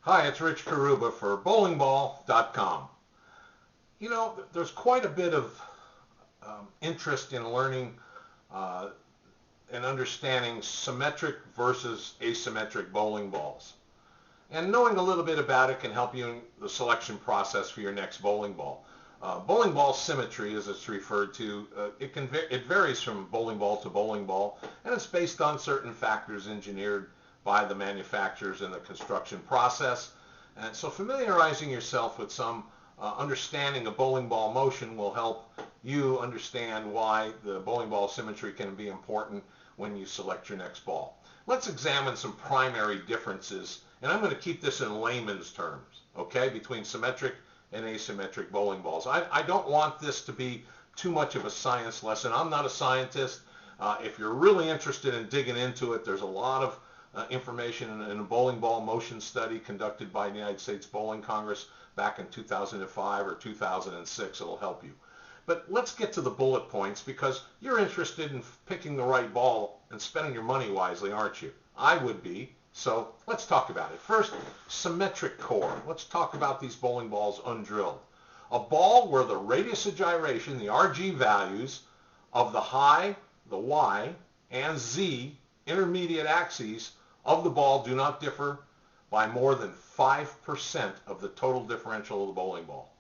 Hi, it's Rich Carrubba for bowlingball.com. You know, there's quite a bit of interest in learning and understanding symmetric versus asymmetric bowling balls. And knowing a little bit about it can help you in the selection process for your next bowling ball. Bowling ball symmetry, as it's referred to, it varies from bowling ball to bowling ball, and it's based on certain factors engineered by the manufacturers in the construction process. And so familiarizing yourself with some understanding of bowling ball motion will help you understand why the bowling ball symmetry can be important when you select your next ball. Let's examine some primary differences, and I'm going to keep this in layman's terms, okay, between symmetric and asymmetric bowling balls. I don't want this to be too much of a science lesson. I'm not a scientist. If you're really interested in digging into it, there's a lot of information in a bowling ball motion study conducted by the United States Bowling Congress back in 2005 or 2006. It'll help you. But let's get to the bullet points, because you're interested in picking the right ball and spending your money wisely, aren't you? I would be. So let's talk about it. First, symmetric core. Let's talk about these bowling balls undrilled. A ball where the radius of gyration, the RG values of the high, the Y, and Z intermediate axes of the ball do not differ by more than 5% of the total differential of the bowling ball.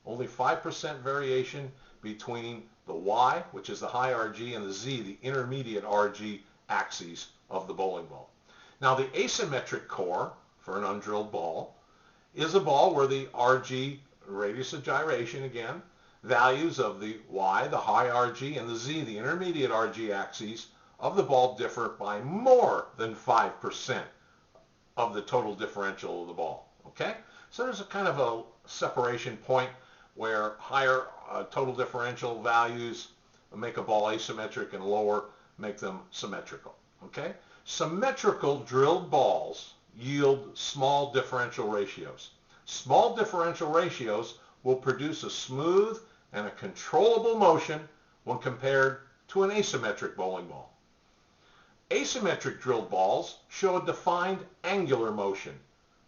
Only 5% variation between the Y, which is the high RG, and the Z, the intermediate RG axes of the bowling ball. Now, the asymmetric core for an undrilled ball is a ball where the RG, radius of gyration again, values of the Y, the high RG, and the Z, the intermediate RG axes of the ball differ by more than 5% of the total differential of the ball. Okay? So there's a kind of a separation point where higher total differential values make a ball asymmetric and lower make them symmetrical. Okay? Symmetrical drilled balls yield small differential ratios. Small differential ratios will produce a smooth and a controllable motion when compared to an asymmetric bowling ball. Asymmetric drilled balls show a defined angular motion.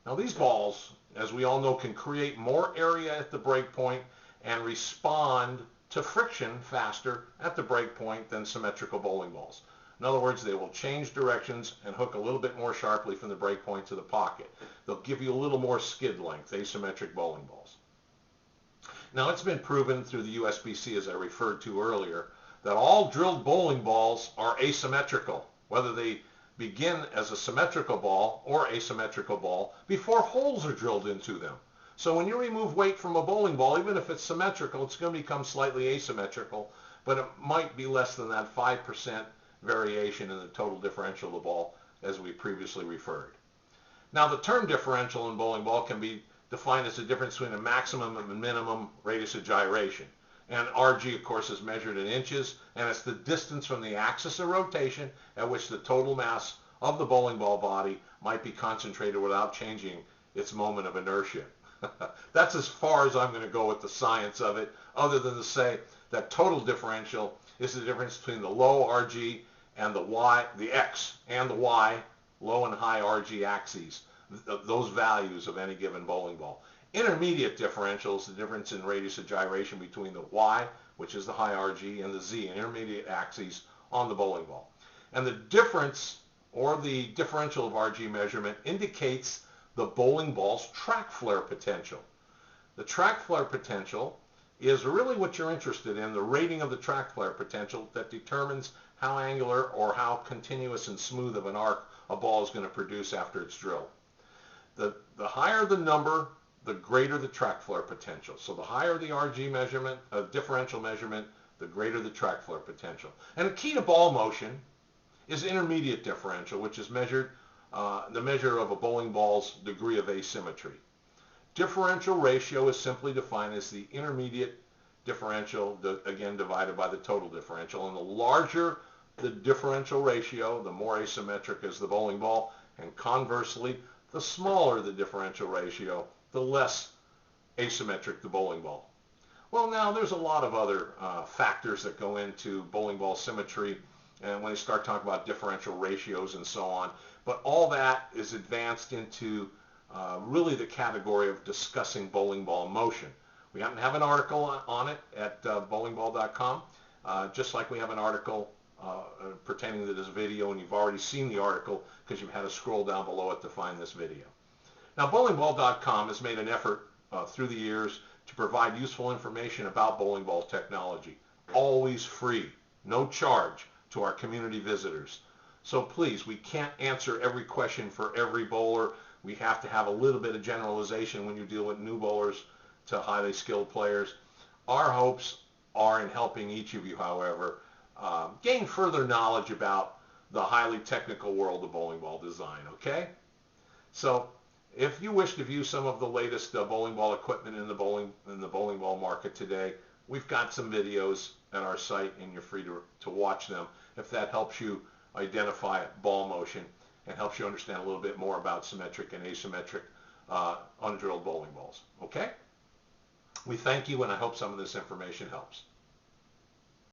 Now, these balls, as we all know, can create more area at the break point and respond to friction faster at the break point than symmetrical bowling balls. In other words, they will change directions and hook a little bit more sharply from the break point to the pocket. They'll give you a little more skid length, asymmetric bowling balls. Now, it's been proven through the USBC, as I referred to earlier, that all drilled bowling balls are asymmetrical, whether they begin as a symmetrical ball or asymmetrical ball, before holes are drilled into them. So when you remove weight from a bowling ball, even if it's symmetrical, it's going to become slightly asymmetrical, but it might be less than that 5% variation in the total differential of the ball, as we previously referred. Now, the term differential in bowling ball can be defined as the difference between a maximum and minimum radius of gyration. And RG, of course, is measured in inches, and it's the distance from the axis of rotation at which the total mass of the bowling ball body might be concentrated without changing its moment of inertia. That's as far as I'm going to go with the science of it, other than to say that total differential is the difference between the low RG and the Y, the X and the Y, low and high RG axes, those values of any given bowling ball. Intermediate differential is the difference in radius of gyration between the Y, which is the high RG, and the Z, intermediate axes on the bowling ball. And the difference, or the differential of RG measurement, indicates the bowling ball's track flare potential. The track flare potential is really what you're interested in, the rating of the track flare potential that determines how angular or how continuous and smooth of an arc a ball is going to produce after it's drilled. The higher the number, the greater the track flare potential. So the higher the RG measurement, differential measurement, the greater the track flare potential. And the key to ball motion is intermediate differential, which is measured, the measure of a bowling ball's degree of asymmetry. Differential ratio is simply defined as the intermediate differential, again, divided by the total differential. And the larger the differential ratio, the more asymmetric is the bowling ball. And conversely, the smaller the differential ratio, the less asymmetric the bowling ball. Well, now there's a lot of other factors that go into bowling ball symmetry, and when they start talking about differential ratios and so on, but all that is advanced into really the category of discussing bowling ball motion. We happen to have an article on it at bowlingball.com, just like we have an article pertaining to this video, and you've already seen the article because you've had to scroll down below it to find this video. Now, bowlingball.com has made an effort through the years to provide useful information about bowling ball technology, always free, no charge to our community visitors. So please, we can't answer every question for every bowler. We have to have a little bit of generalization when you deal with new bowlers to highly skilled players. Our hopes are in helping each of you, however, gain further knowledge about the highly technical world of bowling ball design, okay? So if you wish to view some of the latest bowling ball equipment in the bowling ball market today, we've got some videos at our site, and you're free to watch them if that helps you identify ball motion and helps you understand a little bit more about symmetric and asymmetric undrilled bowling balls. Okay? We thank you, and I hope some of this information helps.